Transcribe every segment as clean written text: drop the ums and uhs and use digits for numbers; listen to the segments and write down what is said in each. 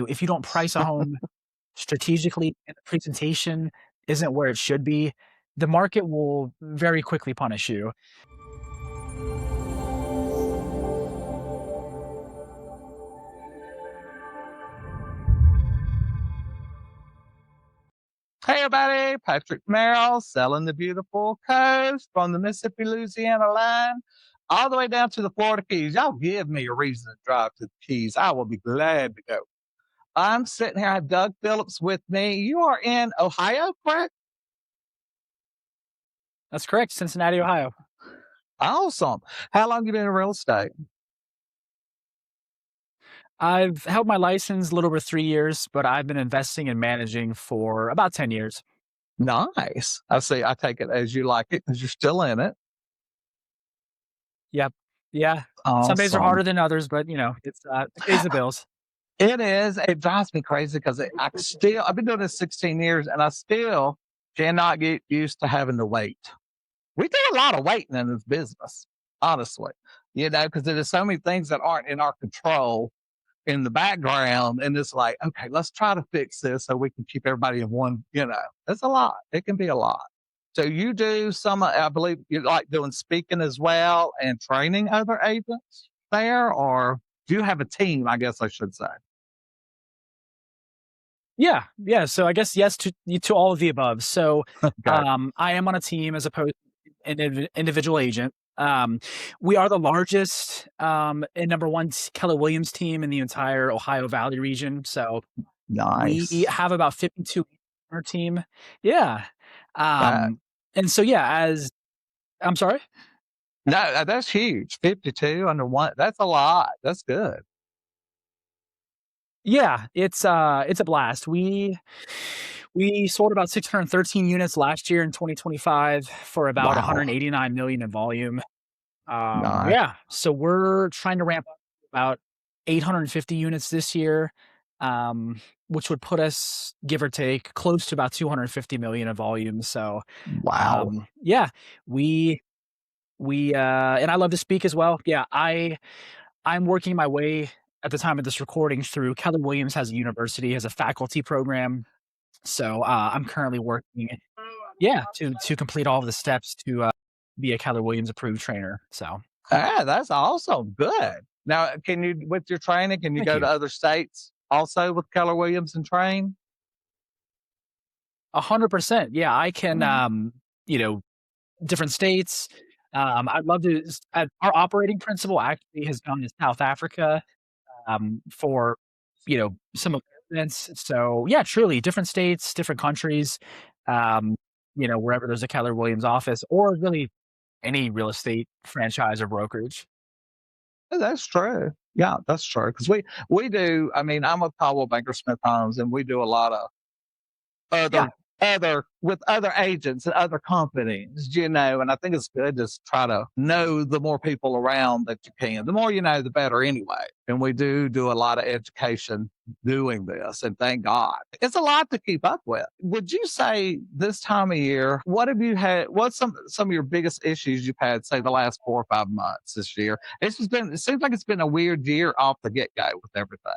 if you don't price a home strategically and the presentation isn't where it should be, the market will very quickly punish you. Hey everybody, Patrick Merrill, selling the beautiful coast from the Mississippi-Louisiana line all the way down to the Florida Keys. Y'all give me a reason to drive to the Keys. I will be glad to go. I'm sitting here, I have Doug Phillips with me. You are in Ohio, correct? That's correct, Cincinnati, Ohio. Awesome. How long you been in real estate? I've held my license a little over 3 years, but I've been investing and managing for about 10 years. Nice. I see. I take it as you like it because you're still in it. Yep. Yeah. Some days are Awesome. harder than others, but it pays the bills. It is. It drives me crazy because I've been doing this 16 years and I still cannot get used to having to wait. We do a lot of waiting in this business, honestly, because there's so many things that aren't in our control in the background. And it's like, okay, let's try to fix this so we can keep everybody in one, it's a lot. It can be a lot. So you do I believe you like doing speaking as well and training other agents there, or do you have a team, I guess I should say? Yeah. Yeah. So I guess yes to all of the above. So Okay. I am on a team as opposed to an individual agent. We are the largest and number one Keller Williams team in the entire Ohio Valley region. So Nice. we have about 52 on our team. Yeah. Wow. And so, I'm sorry. No, that's huge. 52 under one. That's a lot. That's good. Yeah, it's a blast. We sold about 613 units last year in 2025 for about Wow. 189 million in volume. Nice. Yeah, so we're trying to ramp up to about 850 units this year, which would put us, give or take, close to about 250 million in volume. So, Wow. yeah, we and I love to speak as well. Yeah, I'm working my way at the time of this recording through Keller Williams has a university, has a faculty program. So I'm currently working, to complete all of the steps to be a Keller Williams approved trainer. So That's awesome. Good. Now, with your training, can you thank go to you. other states also with Keller Williams and train? 100%. Yeah, I can. Different states. I'd love to. Our operating principal actually has gone to South Africa for some events. So yeah, truly different states, different countries. Wherever there's a Keller Williams office, or really any real estate franchise or brokerage. That's true. Yeah, that's true. Because we do. I mean, I'm with Caldwell Banker Smith Homes, and we do a lot of Yeah, other with other agents and other companies, and I think it's good to try to know the more people around that you can. The more you know, the better anyway. And we do a lot of education doing this, and thank God. It's a lot to keep up with. Would you say this time of year, what have you had, what's some of your biggest issues you've had, say the last 4 or 5 months this year? It seems like it's been a weird year off the get-go with everything.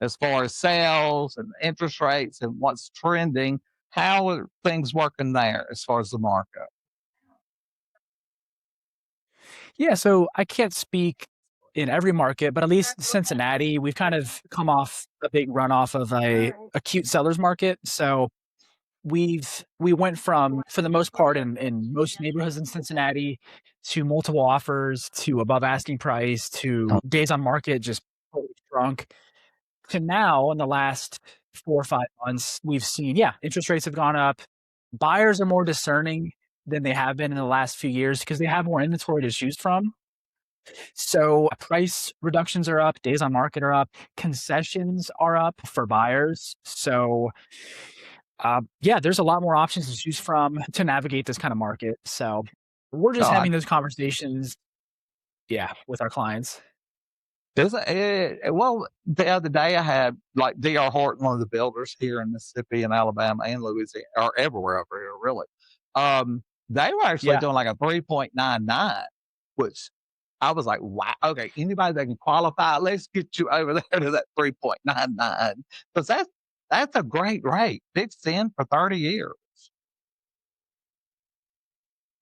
As far as sales and interest rates and what's trending, how are things working there as far as the market? yeah. So I can't speak in every market, but at least Cincinnati, we've kind of come off a big runoff of a acute sellers market. So we went from, for the most part, in most neighborhoods in Cincinnati, to multiple offers, to above asking price, to days on market just totally shrunk, to now in the last 4 or 5 months, we've seen, interest rates have gone up. Buyers are more discerning than they have been in the last few years because they have more inventory to choose from. So price reductions are up, days on market are up, concessions are up for buyers. So there's a lot more options to choose from to navigate this kind of market. So we're just God. having those conversations, with our clients. Well, the other day I had like D.R. Horton, one of the builders here in Mississippi and Alabama and Louisiana, or everywhere over here, really. They were actually Yeah. doing like a 3.99, which I was like, wow, okay, anybody that can qualify, let's get you over there to that 3.99. Because that's a great rate. Fixed in for 30 years.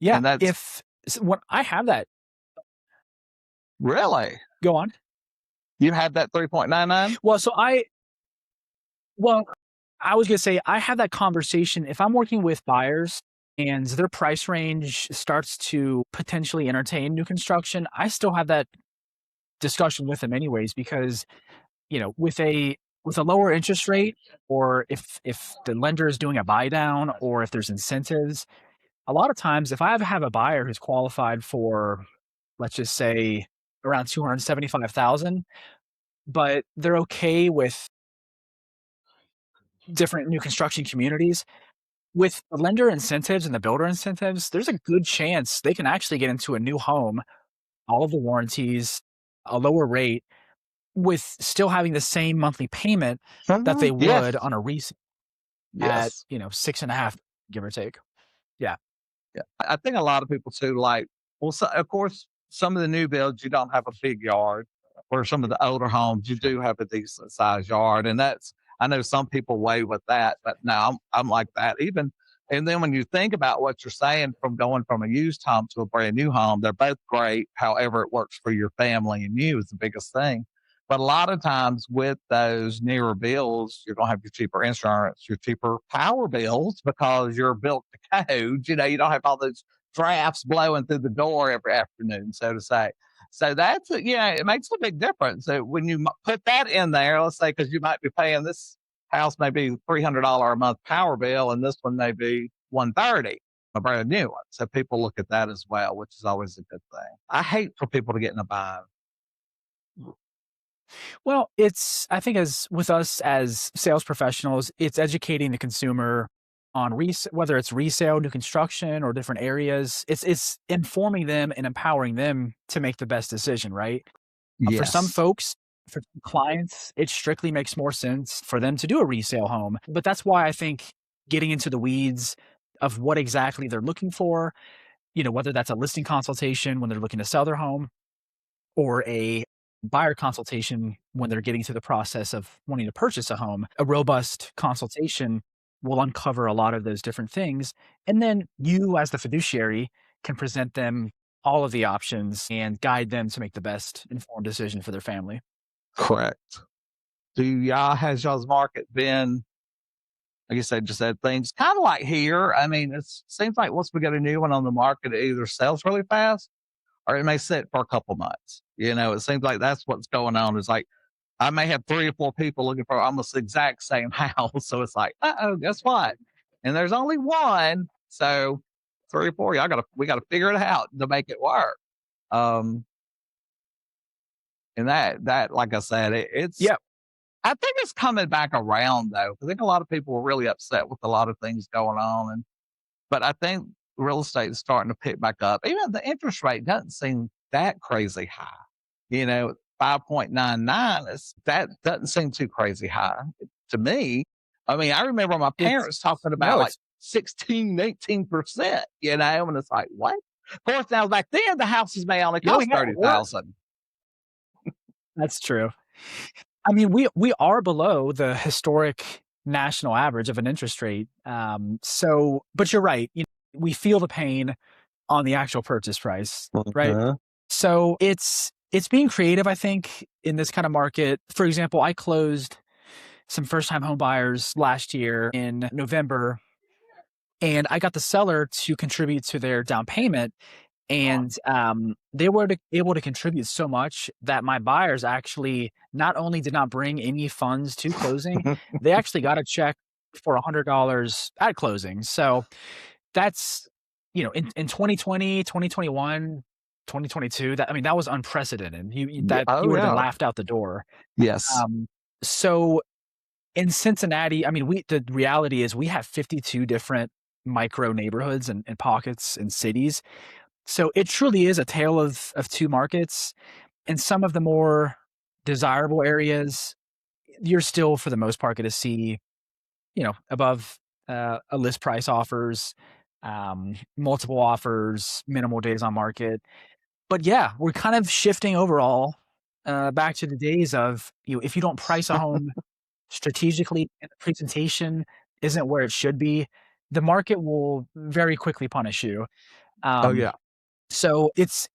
Yeah, And that's if when I have that, really, go on. you have that 3.99? Well, so I well, I was gonna say I have that conversation if I'm working with buyers and their price range starts to potentially entertain new construction, I still have that discussion with them anyways because, with a lower interest rate or if the lender is doing a buy down or if there's incentives, a lot of times if I have a buyer who's qualified for, let's just say, around 275,000, but they're okay with different new construction communities, with the lender incentives and the builder incentives, there's a good chance they can actually get into a new home, all of the warranties, a lower rate, with still having the same monthly payment that they Yes, would on a resale at, yes. 6.5, give or take. Yeah. Yeah. I think a lot of people too, like, well, so, of course, some of the new builds, you don't have a big yard, or some of the older homes, you do have a decent sized yard. And that's, I know some people weigh with that, but no, I'm like that. Even, and then when you think about what you're saying from going from a used home to a brand new home, they're both great. However, it works for your family and you is the biggest thing. But a lot of times with those newer bills, you're going to have your cheaper insurance, your cheaper power bills because you're built to code. You don't have all those drafts blowing through the door every afternoon, so to say. So that's, it makes a big difference. So when you put that in there, let's say, because you might be paying this house maybe $300 a month power bill, and this one may be 130, a brand new one. So people look at that as well, which is always a good thing. I hate for people to get in a bind. Well, I think as with us as sales professionals, it's educating the consumer on whether it's resale, new construction, or different areas. It's informing them and empowering them to make the best decision, right? For some Yes. folks, for some clients, it strictly makes more sense for them to do a resale home. But that's why I think getting into the weeds of what exactly they're looking for, whether that's a listing consultation when they're looking to sell their home or a buyer consultation when they're getting to the process of wanting to purchase a home, a robust consultation will uncover a lot of those different things. And then you, as the fiduciary, can present them all of the options and guide them to make the best informed decision for their family. Correct. Has y'all's market been, like you said, just said things kind of like here? I mean, it seems like once we get a new one on the market, it either sells really fast or it may sit for a couple months. It seems like that's what's going on. It's like I may have 3 or 4 people looking for almost the exact same house. So it's like, oh, guess what? And there's only one. So 3 or 4, we gotta figure it out to make it work. Um, and that, like I said, it's Yeah. I think it's coming back around though. I think a lot of people were really upset with a lot of things going on, but I think real estate is starting to pick back up. Even the interest rate doesn't seem that crazy high. 5.99 is that doesn't seem too crazy high to me. I mean, I remember my It's parents talking about no, like it's 16, 18%, and it's like, what? Of course, now back then the houses may only yeah, we cost had we're 30,000. that's true. I mean, we are below the historic national average of an interest rate. So but you're right, we feel the pain on the actual purchase price, right? Uh-huh. So it's being creative, I think, in this kind of market. For example, I closed some first-time home buyers last year in November, and I got the seller to contribute to their down payment, and, they were able to contribute so much that my buyers actually not only did not bring any funds to closing, they actually got a check for $100 at closing. So that's, in 2020, 2021, 2022, that was unprecedented. You Oh would have been yeah. laughed out the door. Yes. So in Cincinnati, I mean, the reality is we have 52 different micro neighborhoods and pockets and cities. So it truly is a tale of two markets. In some of the more desirable areas, you're still, for the most part, gonna see, above, a list price offers, multiple offers, minimal days on market. But yeah, we're kind of shifting overall back to the days of, if you don't price a home strategically and the presentation isn't where it should be, the market will very quickly punish you. Oh, Um, yeah. so it's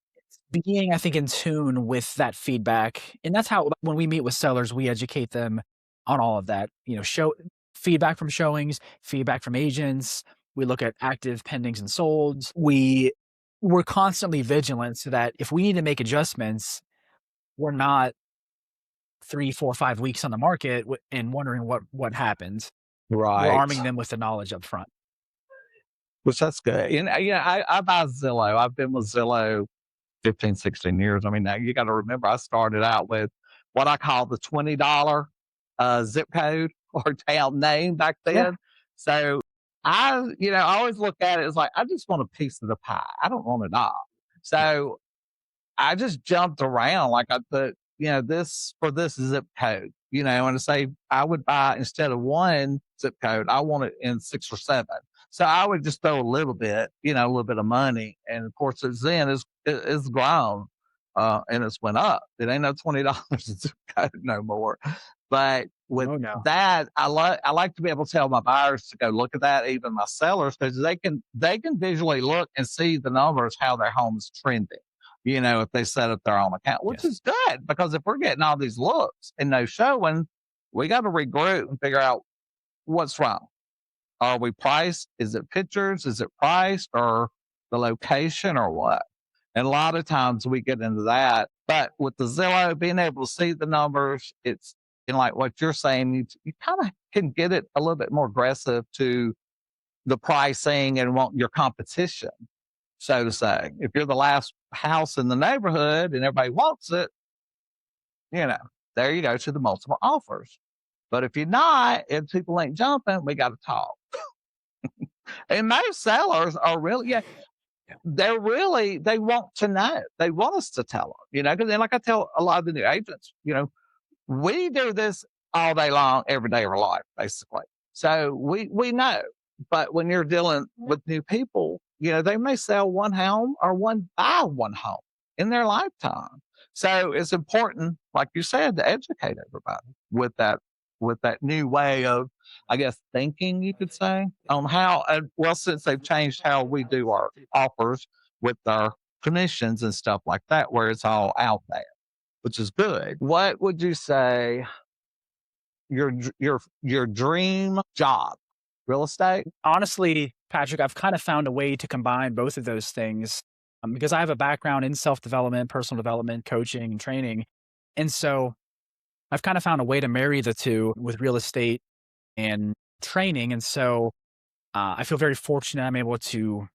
being, I think, in tune with that feedback, and that's how when we meet with sellers, we educate them on all of that. Show feedback from showings, feedback from agents. We look at active pendings and solds. We're constantly vigilant so that if we need to make adjustments, we're not 3, 4, 5 weeks on the market and wondering what happened. We're Right. arming them with the knowledge up front. Which that's good. And yeah, I buy Zillow. I've been with Zillow 15, 16 years. I mean, now you got to remember, I started out with what I call the $20 zip code or town name back Yeah. then. So I always look at it as like, I just want a piece of the pie. I don't want it all. So I just jumped around. Like I put, this for this zip code, and to say I would buy instead of one zip code, I want it in 6 or 7. So I would just throw a little bit, a little bit of money. And of course, it's grown and it's went up. It ain't no $20 a zip code no more. But with Oh, no. that, I like to be able to tell my buyers to go look at that, even my sellers, because they can visually look and see the numbers, how their home's trending if they set up their own account, which Yes. is good because if we're getting all these looks and no showing, we got to regroup and figure out what's wrong. Are we priced? Is it pictures? Is it priced or the location or what? And a lot of times we get into that. But with the Zillow, being able to see the numbers, it's in like what you're saying, you kind of can get it a little bit more aggressive to the pricing and want your competition, so to say. If you're the last house in the neighborhood and everybody wants it, you know, there you go to the multiple offers. But if you're not, if people ain't jumping, we got to talk. And most sellers are really, yeah, they want to know. They want us to tell them, because then, like I tell a lot of the new agents, we do this all day long, every day of our life, basically. So we know. But when you're dealing with new people, they may sell one home or buy one home in their lifetime. So it's important, like you said, to educate everybody with that new way of, I guess, thinking, you could say, on how, well, since they've changed how we do our offers with our commissions and stuff like that, where it's all out there, which is good. What would you say your dream job? Real estate? Honestly, Patrick, I've kind of found a way to combine both of those things, because I have a background in self-development, personal development, coaching, and training. And so I've kind of found a way to marry the two with real estate and training. And so I feel very fortunate I'm able to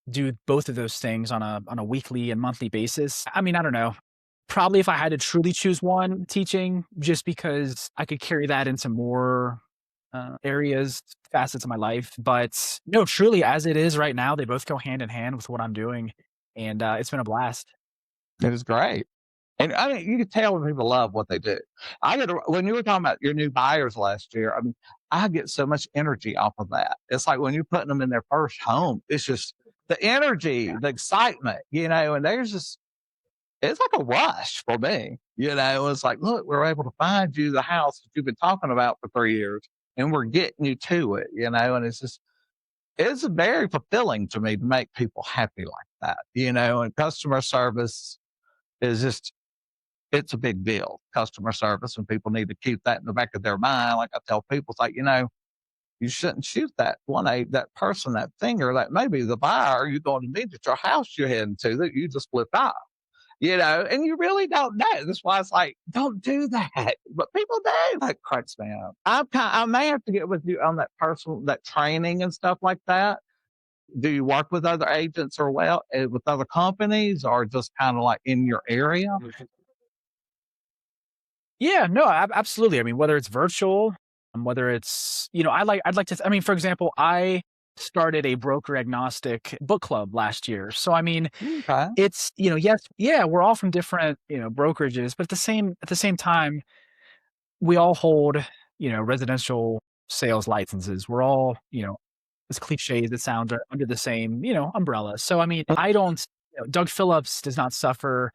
do both of those things on a weekly and monthly basis. I mean, I don't know. Probably if I had to truly choose one, teaching, just because I could carry that into more areas, facets of my life. But no, truly, as it is right now, they both go hand in hand with what I'm doing, and it's been a blast. It is great. And I mean, you can tell when people love what they do. When you were talking about your new buyers last year, I mean, I get so much energy off of that. It's like when you're putting them in their first home, it's just the energy, the excitement, and it's like a rush for me. It's like, look, we're able to find you the house that you've been talking about for 3 years and we're getting you to it, and it's very fulfilling to me to make people happy like that, and customer service is just, it's a big deal. Customer service, and people need to keep that in the back of their mind. Like I tell people, it's like, you shouldn't shoot that person, that finger, that maybe the buyer you're going to meet at your house you're heading to that you just flipped off, and you really don't know. That's why it's like, don't do that. But people do. That cracks me up. I may have to get with you on that personal, that training and stuff like that. Do you work with other agents or with other companies, or just kind of like in your area? Yeah, no, absolutely. I mean, whether it's virtual, whether it's, I'd like to, I mean, for example, I started a broker agnostic book club last year. So, I mean, Okay. it's, yes, yeah, we're all from different, brokerages, but at the same time, we all hold, residential sales licenses. We're all, as cliche as it sounds, are under the same, umbrella. So, I mean, I don't Doug Phillips does not suffer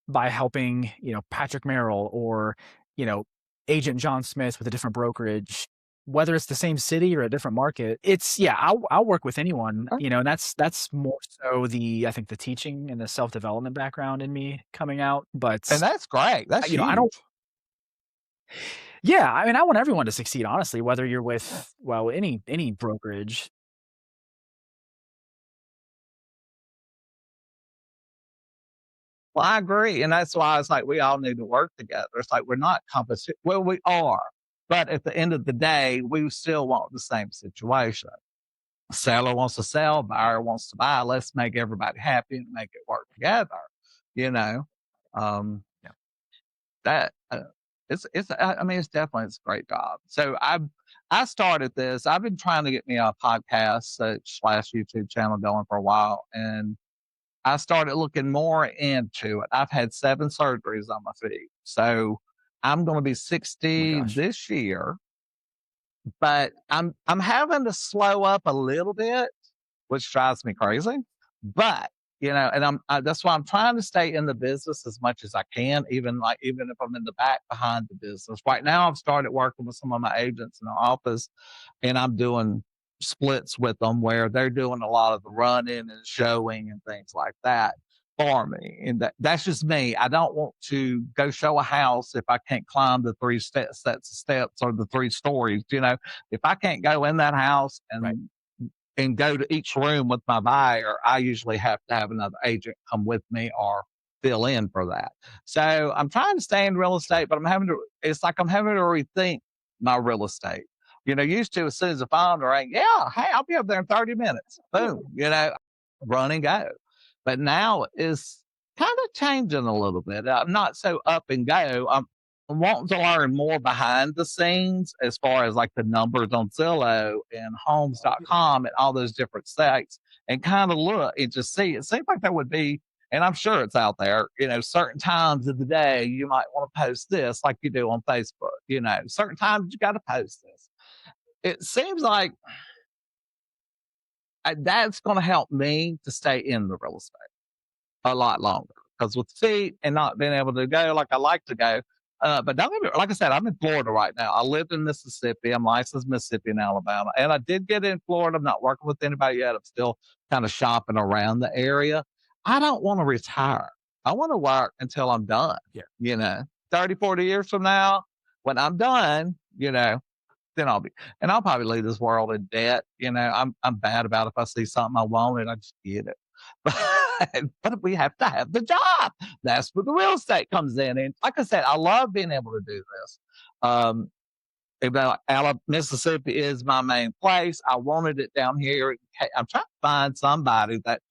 by helping, Patrick Merrill or, you know, agent John Smith with a different brokerage, whether it's the same city or a different market. It's yeah, I'll work with anyone, and that's more so I think the teaching and the self-development background in me coming out. And But that's great. That's I don't. huge. Yeah, I mean, I want everyone to succeed, honestly, whether you're with, well, any brokerage. Well, I agree. And that's why it's like we all need to work together. It's like we're not competition. Well, we are. But at the end of the day, we still want the same situation. Seller wants to sell, buyer wants to buy. Let's make everybody happy and make it work together. You know, um, Yeah. that I mean, it's a great job. So I started this. I've been trying to get me a podcast slash YouTube channel going for a while, and I started looking more into it. I've had 7 surgeries on my feet. So I'm going to be Oh my 60 gosh. this year, but I'm having to slow up a little bit, which drives me crazy. But and that's why I'm trying to stay in the business as much as I can, even if I'm in the back behind the business. Right now, I've started working with some of my agents in the office, and I'm doing splits with them where they're doing a lot of the running and showing and things like that for me. And that's just me. I don't want to go show a house if I can't climb the sets of steps or the 3 stories. If I can't go in that house Right. and go to each room with my buyer, I usually have to have another agent come with me or fill in for that. So I'm trying to stay in real estate, but it's like I'm having to rethink my real estate. Used to, as soon as the phone rang, yeah, hey, I'll be up there in 30 minutes. Boom, run and go. But now it's kind of changing a little bit. I'm not so up and go. I'm wanting to learn more behind the scenes as far as like the numbers on Zillow and homes.com and all those different sites, and kind of look and just see. It seems like there would be, and I'm sure it's out there, certain times of the day you might want to post this like you do on Facebook, certain times you got to post this. It seems like that's going to help me to stay in the real estate a lot longer, because with feet and not being able to go like I like to go. But don't get me, like I said, I'm in Florida right now. I lived in Mississippi. I'm licensed Mississippi and Alabama, and I did get in Florida. I'm not working with anybody yet. I'm still kind of shopping around the area. I don't want to retire. I want to work until I'm done. Yeah. 30, 40 years from now, when I'm done, then I'll probably leave this world in debt. I'm bad about if I see something I want and I just get it. But we have to have the job. That's where the real estate comes in. And like I said, I love being able to do this. Um, Mississippi is my main place. I wanted it down here. I'm trying to find somebody that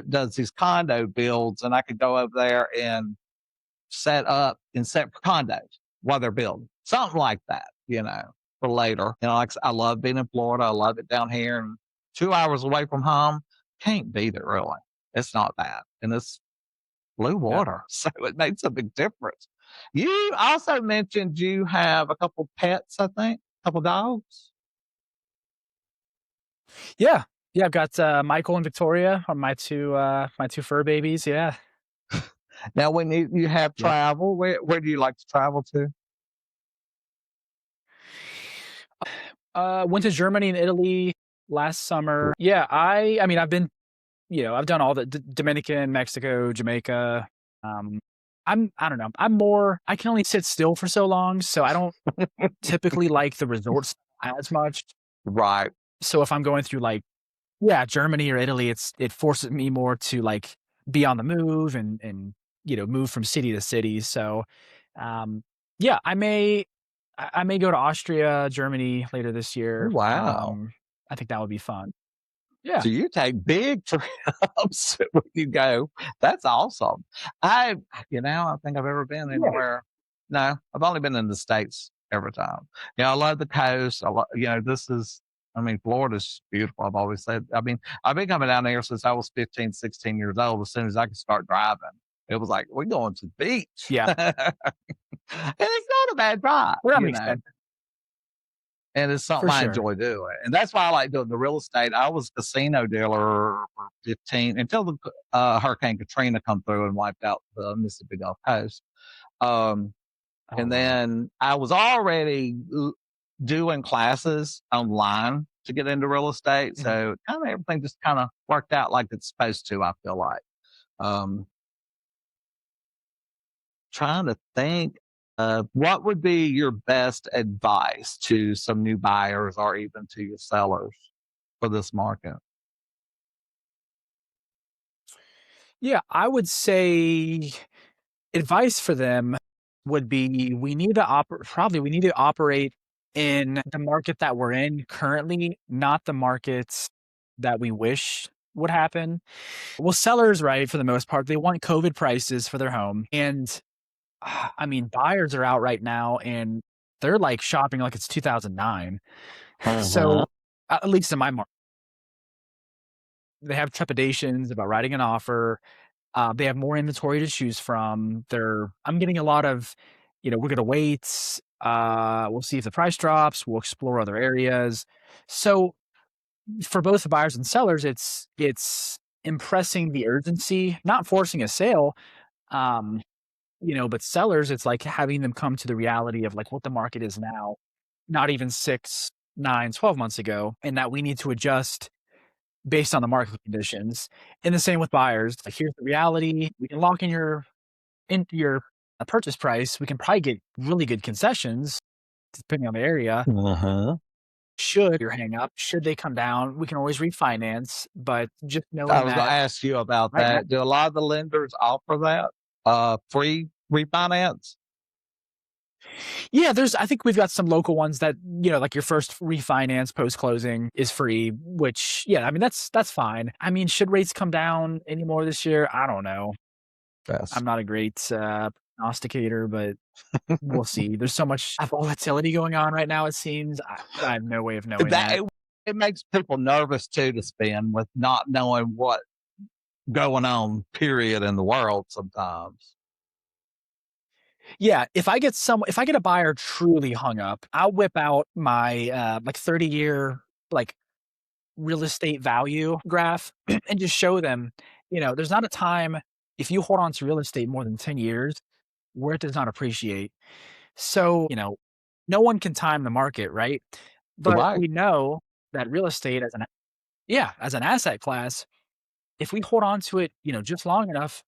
does these condo builds, and I could go over there and set up in separate condos while they're building something like that, for later. Like I love being in Florida. I love it down here, and 2 hours away from home, can't beat it really. It's not bad, and it's blue Yeah. water, so it makes a big difference. You also mentioned you have a couple pets, I think, a couple dogs. Yeah. Yeah, I've got, Michael and Victoria are my 2 fur babies, yeah. Now, when you have Yeah. travel, where do you like to travel to? Went to Germany and Italy last summer. Yeah, I mean, I've been, I've done all the Dominican, Mexico, Jamaica. Um, I don't know. I can only sit still for so long, so I don't typically like the resorts as much. Right. So if I'm going through yeah, Germany or Italy, it forces me more to be on the move and move from city to city. So, yeah, I may go to Austria, Germany later this Oh, year. wow. I think that would be fun. Yeah. So you take big trips when you go. That's awesome. I don't think I've ever been Yeah. anywhere. No, I've only been in the States every time. I love the coast. I mean, Florida's beautiful. I've always said, I've been coming down here since I was 15, 16 years old. As soon as I could start driving, it was like, we're going to the beach. Yeah. And it's not a bad drive, Well, that makes sense. And it's something For I sure. enjoy doing. And that's why I like doing the real estate. I was a casino dealer for 15 until the Hurricane Katrina come through and wiped out the Mississippi Gulf Coast. Um, Oh, and wow. then I was already doing classes online to get into real estate. Mhm. So kind of everything just kind of worked out like it's supposed to, I feel like. Um, Trying to think of what would be your best advice to some new buyers or even to your sellers for this market? Yeah, I would say advice for them would be we need to operate in the market that we're in currently, not the markets that we wish would happen. Well, sellers, right, for the most part, they want COVID prices for their home. And I mean, buyers are out right now and they're like shopping like it's 2009. Uh-huh. So, at least in my market, they have trepidations about writing an offer. They have more inventory to choose from. I'm getting a lot of, we're gonna wait. We'll see if the price drops. We'll explore other areas. So for both the buyers and sellers, it's impressing the urgency, not forcing a sale. Um, but sellers, it's like having them come to the reality of like what the market is now, not even 6, 9, 12 months ago, and that we need to adjust based on the market conditions. And the same with buyers. Like, here's the reality. We can lock in your purchase price. We can probably get really good concessions depending on the area. Uh-huh. Should your hang up, should they come down, we can always refinance. But just I knowing was going to that ask you about right now, that. Do a lot of the lenders offer that free refinance? yeah, I think we've got some local ones that, like your first refinance post closing is free, which, yeah, I mean, that's fine. I mean, should rates come down any more this year? I don't know. Yes. I'm not a great prognosticator, but we'll see. There's so much volatility going on right now, it seems. I have no way of knowing That that. it makes people nervous too to spend with not knowing what going on period in the world sometimes. Yeah, if I get a buyer truly hung up, I'll whip out my, like, 30-year, like, real estate value graph and just show them, there's not a time if you hold on to real estate more than 10 years where it does not appreciate. So, no one can time the market, right? But Right. we know that real estate as an asset class, if we hold on to it, just long enough,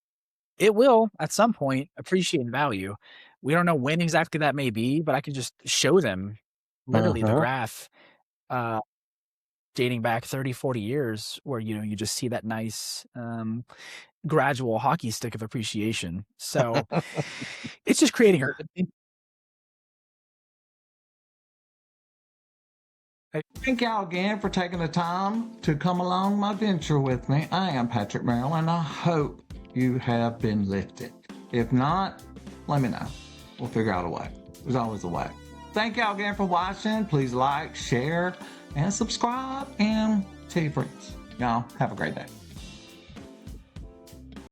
it will at some point appreciate in value. We don't know when exactly that may be, but I can just show them literally the Uh-huh. graph uh, dating back 30, 40 years where, you just see that nice gradual hockey stick of appreciation. So it's just creating urgency. Thank y'all again for taking the time to come along my venture with me. I am Patrick Merrill, and I hope you have been lifted. If not, let me know. We'll figure out a way. There's always a way. Thank y'all again for watching. Please like, share, and subscribe, and tell your friends. Y'all have a great day.